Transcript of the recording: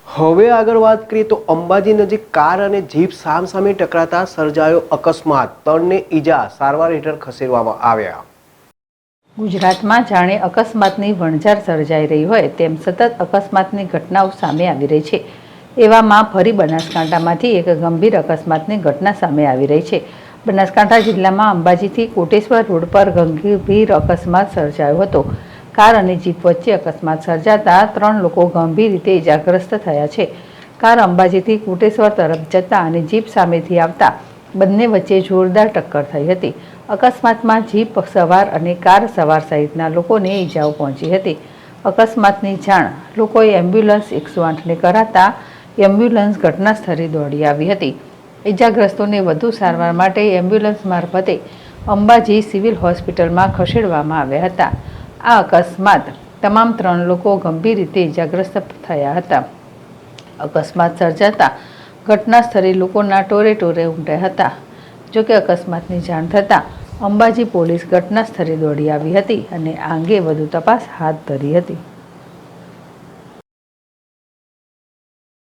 હવે આગળ વાત કરીએ તો અંબાજી નજીક કાર અને જીપ સામસામે ટકરાતા સર્જાયો અકસ્માત, 3ને ઈજા, સારવાર હેઠળ ખસેડવામાં આવ્યા। ગુજરાતમાં જાણે અકસ્માતની વણઝાર સર્જાઈ રહી હોય તેમ સતત અકસ્માતની ઘટનાઓ સામે આવી રહી છે। એવામાં ફરી બનાસકાંઠામાંથી એક ગંભીર અકસ્માતની ઘટના સામે આવી રહી છે। બનાસકાંઠા જિલ્લામાં અંબાજીથી કોટેશ્વર રોડ પર ગંભીર અકસ્માત સર્જાયો હતો। કાર અને જીપ વચ્ચે અકસ્માત સર્જાતા 3 લોકો ગંભીર રીતે ઇજાગ્રસ્ત થયા છે। કાર અંબાજીથી કોટેશ્વર તરફ જતા અને જીપ સામેથી આવતા બંને વચ્ચે જોરદાર ટક્કર થઈ હતી। અકસ્માતમાં જીપ સવાર અને કાર સવાર સહિતના લોકોને ઈજાઓ પહોંચી હતી। અકસ્માતની જાણ લોકોએ એમ્બ્યુલન્સ 108ને કરાતા એમ્બ્યુલન્સ ઘટના સ્થળે દોડી આવી હતી। ઈજાગ્રસ્તોને વધુ સારવાર માટે એમ્બ્યુલન્સ મારફતે અંબાજી સિવિલ હોસ્પિટલમાં ખસેડવામાં આવ્યા હતા। આ અકસ્માત તમામ 3 લોકો ગંભીર રીતે ઈજાગ્રસ્ત થયા હતા। અકસ્માત સર્જાતા ઘટના સ્થળે લોકોના ટોળે ઉમટ્યા હતા। જોકે અકસ્માતની જાણ થતાં અંબાજી પોલીસ ઘટના સ્થળે દોડી આવી હતી અને આ અંગે વધુ તપાસ હાથ ધરી હતી।